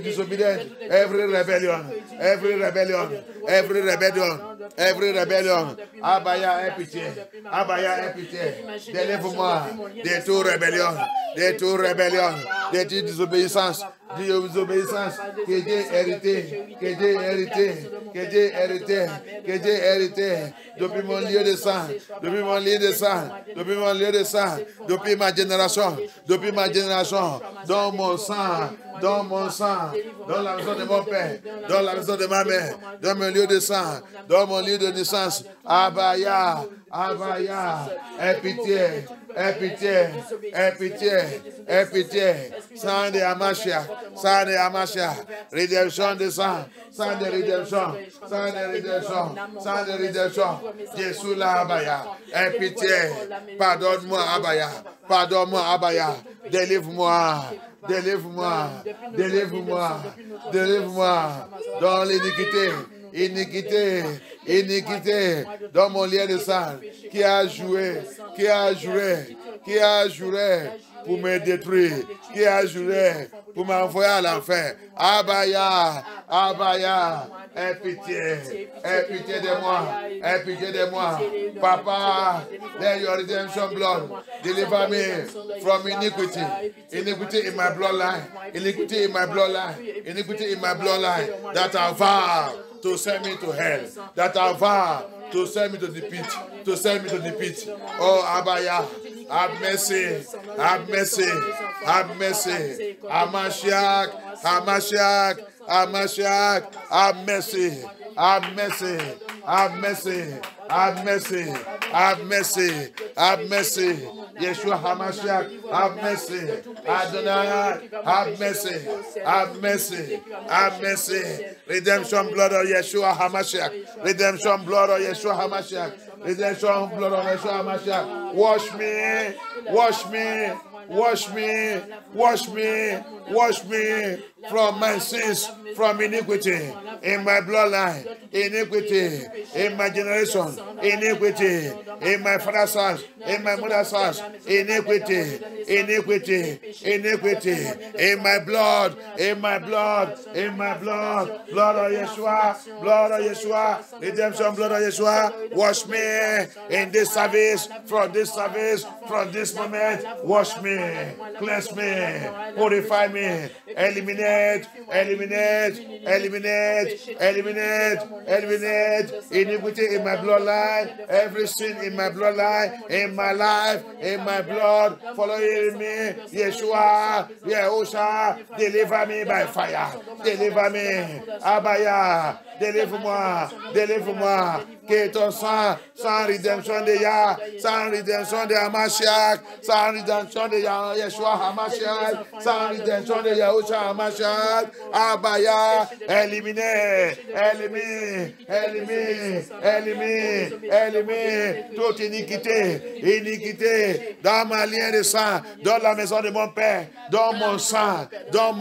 rebellion, every rebellion, every rebellion, every rebellion. Abaya epité, Abaya épité. Délivre-moi des tout rébellions, des tout rébellions, des tout désobéissances, désobéissance que j'ai hérité, que j'ai hérité, que j'ai hérité, que j'ai hérité depuis mon lieu de sang, depuis mon lieu de sang, depuis mon lieu de sang, depuis ma génération, dans mon sang, dans mon sang, dans la maison de mon père, dans la maison de ma mère, dans mon lieu de sang, dans mon lieu de naissance. Abaya, Abaya, aie pitié, aie pitié, aie pitié, aie pitié. Sang de Amashia, sang de Amashia, rédemption de sang, sang de rédemption, sang de rédemption, sang de rédemption. Jésus là, Abaya, aie pitié, pardonne-moi, Abaya, pardonne-moi, Abaya, délivre-moi. Délivre-moi, délivre-moi, délivre-moi dans l'iniquité, iniquité, iniquité, dans mon lien de sang, qui a juré pour me détruire, qui a juré pour m'envoyer à l'enfer. Abaya, Abaya, aie pitié de moi, aie pitié de moi. Papa, let your redemption blood deliver me from iniquity, iniquity in my bloodline, iniquity in my bloodline, iniquity in my bloodline that I vow to send me to hell, that I vow to send me to the pit, to send me to the pit. Oh, Abaya, have mercy, have mercy, have mercy. Hamashiach, Hamashiach, Hamashiach, have mercy, have mercy, have mercy, have mercy, have mercy, have mercy. Yeshua Hamashiach, have mercy. Adonai, have mercy, have mercy, have mercy. Redemption blood of Yeshua Hamashiach, redemption blood of Yeshua Hamashiach, redemption blood of Yeshua Hamashiach. Wash me, wash me, wash me, wash me, wash me from my sins, from iniquity in my bloodline, iniquity in my generation, iniquity in my father's house, in my mother's house, iniquity, iniquity, iniquity in my blood, in my blood, in my blood, blood of Yeshua, redemption blood of Yeshua. Wash me in this service, from this service, from this moment. Wash me, cleanse me, purify me, eliminate, eliminate, eliminate, eliminate, eliminate iniquity in my bloodline, every sin in my bloodline, in my life, in my blood, following me. Yeshua, Yehusha, deliver me by fire, deliver me, Abaya, délivre-moi, délivre-moi, que ton sang, sans rédemption de Yah, sans rédemption de Hamashiach, sans rédemption de Yeshua Hamashiach, sans rédemption de Yahusha Hamashiach, Abaya, éliminer, éliminer, éliminer, éliminer, éliminer toute iniquité, iniquité dans ma lien de sang, dans la maison de mon Père, dans mon sang, dans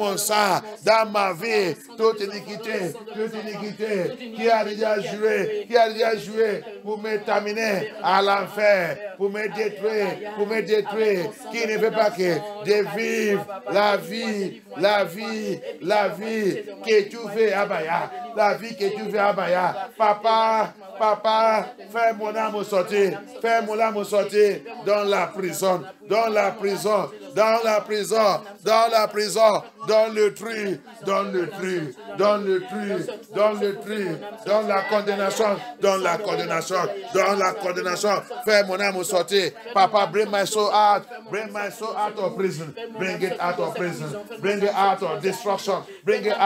ma vie, toute iniquité qui a déjà joué pour me terminer à l'enfer, pour me détruire, qui ne veut pas que de vivre la vie que tu veux, Abaya, la vie que tu veux, Abaya. Papa, fais mon âme sortir, dans la prison, dans le tri, dans la condamnation, fais mon âme sortir. Papa, bring my soul out of prison, bring it out of prison, bring it out of destruction, bring it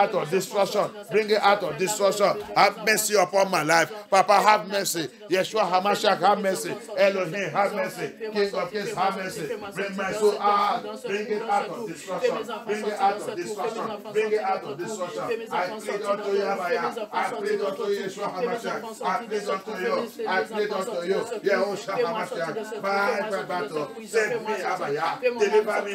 out of of destruction. Have mercy upon my life. Papa, have mercy. Yeshua HaMashiach, have mercy. Elohim, have mercy. King of Kings, have mercy. Bring my soul out. Bring it out of destruction. Bring it out of destruction. Bring it out of destruction. I plead unto you, Abaya. I plead unto you, Yeshua HaMashiach. I plead unto you. I plead unto you. Yeshua HaMashiach. Fight my battle. Save me, Abaya. Deliver me.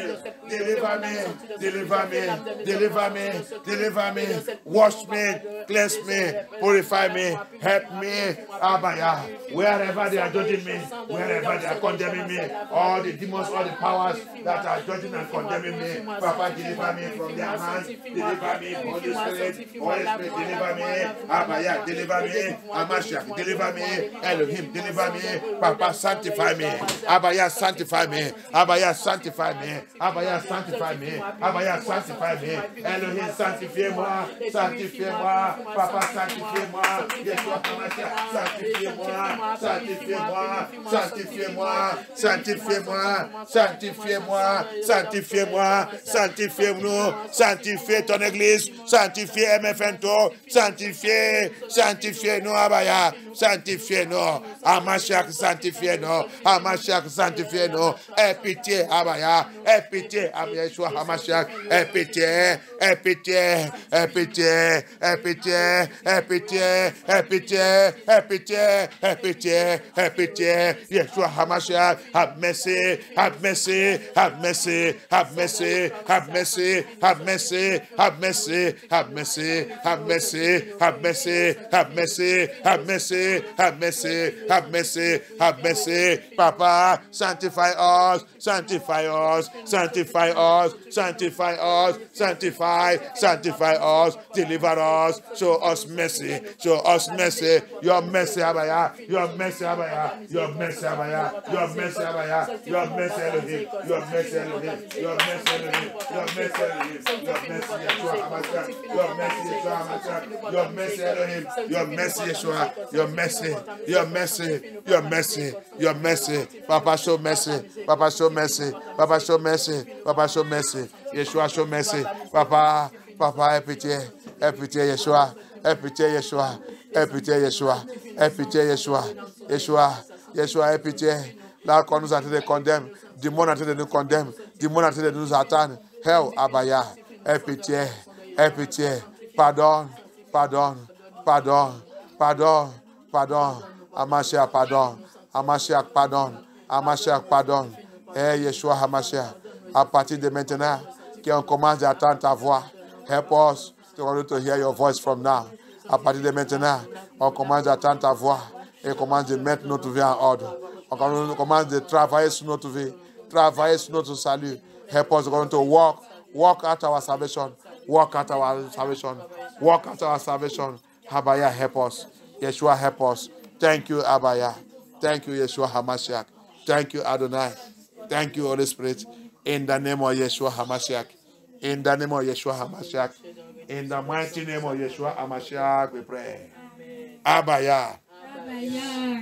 Deliver me. Deliver me. Deliver me. Deliver me. Wash me. Cleanse me. Purify me. Help me, Abaya. Wherever they are judging me, wherever they are condemning me, all the demons, all the powers that are judging and condemning me, Papa, deliver me from their hands. Deliver me, Holy Spirit. Holy Spirit, deliver me. Abaya, deliver me. Hamashiach, deliver me. Elohim, deliver me. Papa, sanctify me. Abaya, sanctify me. Abaya, sanctify me. Abaya, sanctify me. Abaya, sanctify me. Elohim, sanctifie-moi. Sanctifie-moi. Papa, sanctifie-moi. Yeshua HaMashiach, sanctifie-moi. Sanctifie-moi. Sanctifie-moi. Sanctifie-moi. Sanctifie-moi. Sanctifie-moi. Sanctifie-nous. Sanctifie ton église. Sanctifie MFNTO. Sanctifie. Sanctifie-nous, Abaya. Sanctifie-nous. Hamashiach, sanctifie-nous. Hamashiach, sanctifie-nous. Aie pitié, Abaya. Aie pitié, Yeshua HaMashiach. Aie pitié. Aie pitié. Aie pitié. Aie pitié. Aie pitié. Aie pitié. Aie pitié. Aie pitié. Aie pitié. Yeshua HaMashiach. Have mercy. Have mercy. Have mercy. Have mercy. Have mercy. Have mercy. Have mercy. Have mercy. Have mercy. Have mercy. Have mercy. Have mercy. Have mercy. Have mercy. Have mercy. Papa, sanctify us. Sanctify us. Sanctify us. Sanctify us. Sanctify. Sanctify us. Deliver us. Show us mercy. Show us mercy. Your mercy, Abaya. Your mercy, Abaya. Your mercy, Abaya. Your mercy, Abaya. Your mercy, Elohim. Your mercy, Elohim. Your mercy, Elohim. Your mercy, Elohim. Your mercy, Yeshua HaMashiach. Your mercy, Yeshua HaMashiach. Your mercy, Elohim. Your mercy, Yeshua. Your mercy. Your mercy. Your mercy. Your mercy. Papa, show mercy. Papa, show mercy. Papa, show mercy. Papa, show mercy. Yeshua, show mercy. Papa, Papa, aie pitié. Aie pitié, Yeshua. Aie pitié, Yeshua. Aie pitié, Yeshua. Aie pitié, Yeshua. Yeshua. Yeshua, aie pitié. Là, quand nous sommes de condamner, du monde en train de nous condamner, du monde en train de nous attendre. Hell, Abaya. Aie pitié. Aie pitié. Pardonne. Pardonne. Pardonne. Pardonne. Pardonne. Hamashiach, pardonne. Hamashiach, pardonne. Hamashiach, pardonne. Hey, Yeshua HaMashiach, à partir de maintenant, qu'on commence à entendre ta voix. Help us to hear your voice from now. À partir de maintenant, on commence à entendre ta voix et on commence de mettre notre vie en ordre. On commence de travailler sur notre vie, travailler sur notre salut. Help us to walk out our salvation, walk out our salvation, walk out our salvation. Abaya, help us. Yeshua, help us. Thank you, Abaya. Thank you, Yeshua HaMashiach. Thank you, Adonai. Thank you, Holy Spirit. In the name of Yeshua HaMashiach. In the name of Yeshua HaMashiach. In the mighty name of Yeshua HaMashiach, we pray. Abaya.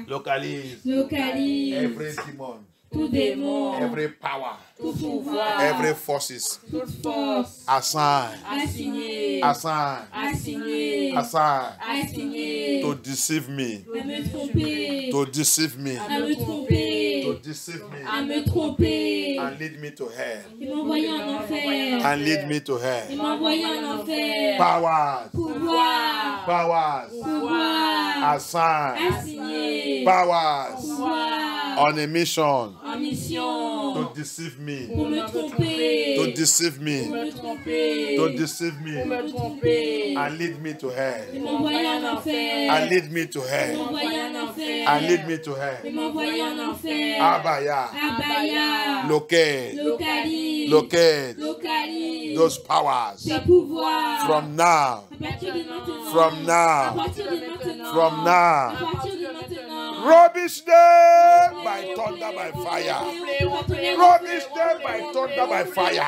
Localise. Every demon. Tout démon, every power, tout pouvoir, every forces, toute force, assigned to deceive me, à me tromper, to deceive me, à me tromper, to deceive me, à me tromper, and lead me to hell, ils m'ont envoyé en enfer, and lead me to hell. ils m'ont envoyé en enfer, Powers, pouvoir, assigned, assigné, powers, pouvoir, on a mission, en mission, to deceive me, pour me tromper, to deceive me, pour me tromper, to deceive pour me, me tromper, and lead me to ils hell, m'ont envoyé en enfer, and lead me to ils m'ont hell, envoyé en enfer, and lead me to ils hell. m'ont envoyé en enfer, Abaya, Abaya, locate, localise, locate localise, those powers ces pouvoirs, from now, à partir de maintenant, from à now, partir de maintenant, from à now. partir de maintenant, Rubbish them by thunder, by fire. Rubbish them by thunder, by fire.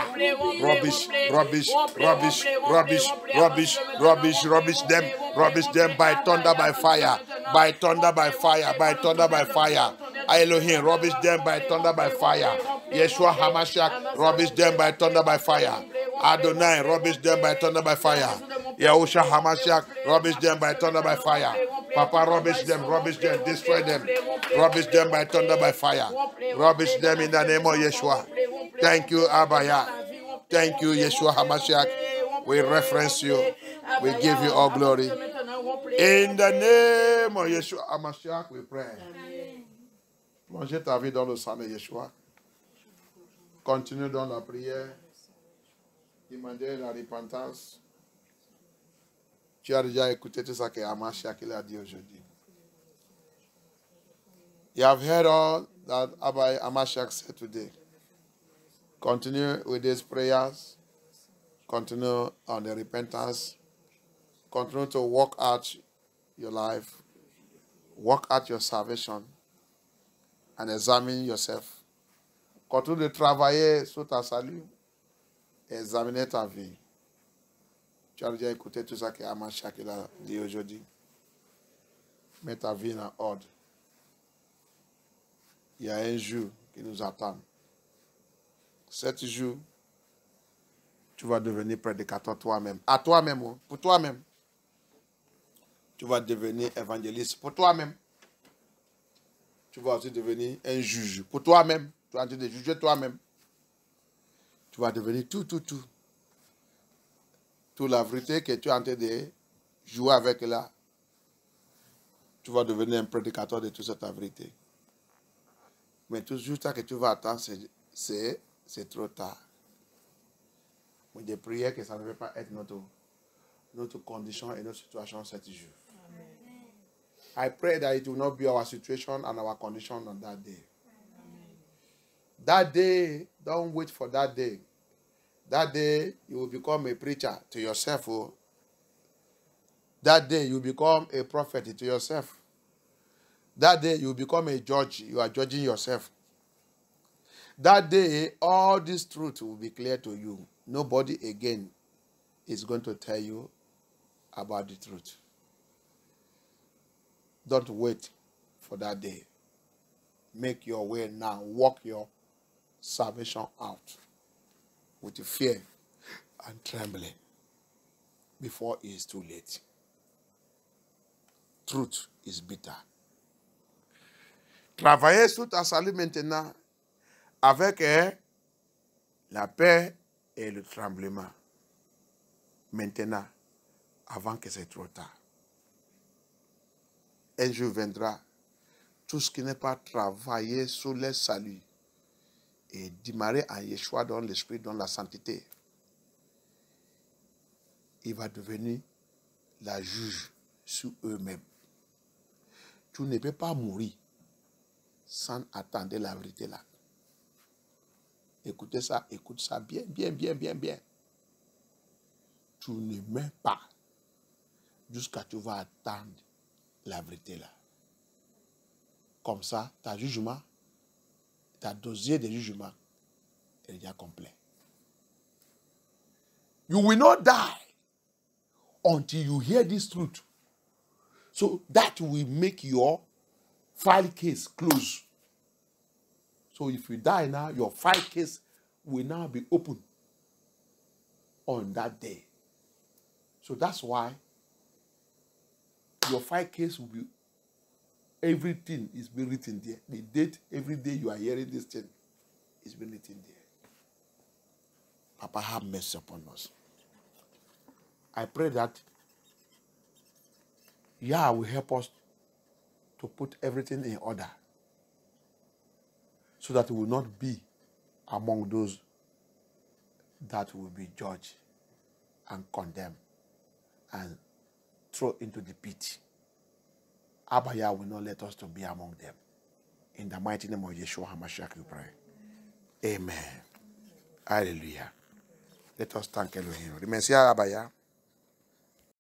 Rubbish, rubbish, rubbish, rubbish, rubbish, rubbish, rubbish them. Rubbish them by thunder, by fire. By thunder, by fire. By thunder, by fire. Elohim, rubbish them by thunder, by fire. Yeshua HaMashiach, rubbish them by thunder, by fire. Adonai, rubbish them by thunder, by fire. Yahusha Hamashiach, rubbish them by thunder by fire. Papa, rubbish them, destroy them. Rubbish them by thunder by fire. Rubbish them in the name of Yeshua. Thank you, Abaya. Thank you, Yeshua Hamashiach. We reference you. We give you all glory. In the name of Yeshua Hamashiach, we pray. Plongez ta vie dans le sang de Yeshua. Continue dans la prière. Demandez la repentance. Tu as déjà écouté tout ça que Hamashiach a dit aujourd'hui. You have heard all that Abba Hamashiach said today. Continue with these prayers. Continue on the repentance. Continue to work out your life. Work out your salvation. And examine yourself. Continue de travailler sur ta salut. Examiner ta vie. Tu as déjà écouté tout ça que Hamashiach a dit aujourd'hui. Mets ta vie en ordre. Il y a un jour qui nous attend. 7 jours, tu vas devenir prédicateur toi-même. À toi-même, pour toi-même. Tu vas devenir évangéliste pour toi-même. Tu vas aussi devenir un juge pour toi-même. Tu vas en train de juger toi-même. Tu vas devenir tout. Toute la vérité que tu es en train de jouer avec là. Tu vas devenir un prédicateur de toute cette vérité. Mais tout ça que tu vas attendre, c'est trop tard. Mais je prie que ça ne va pas être notre condition et notre situation cette jour. I pray that it will not be our situation and our condition on that day. That day, don't wait for that day. That day, you will become a preacher to yourself. Oh. That day, you become a prophet to yourself. That day, you become a judge. You are judging yourself. That day, all this truth will be clear to you. Nobody again is going to tell you about the truth. Don't wait for that day. Make your way now. Walk your salvation out with fear and trembling before it is too late. Truth is bitter. Travaillez sur ta salut maintenant avec la paix et le tremblement. Maintenant, avant que c'est trop tard. Un jour viendra, tout ce qui n'est pas travaillé sur le salut et démarrer en Yeshua dans l'esprit, dans la sainteté, il va devenir la juge sur eux-mêmes. Tu ne peux pas mourir sans attendre la vérité là. Écoutez ça, écoute ça bien. Tu ne meurs pas jusqu'à ce que tu vas attendre la vérité là. Comme ça, ta jugement, ta dossier de jugement est déjà complet. You will not die until you hear this truth. So that will make your file case close. So if you die now, your file case will now be open on that day. So that's why your file case will be, everything is being written there. The date, every day you are hearing this thing is being written there. Papa, have mercy upon us. I pray that Yah will help us to put everything in order so that we will not be among those that will be judged and condemned and thrown into the pit. Abba Yah will not let us to be among them. In the mighty name of Yeshua HaMashiach we pray. Amen. Hallelujah. Let us thank Elohim. Remercier Abba Yah.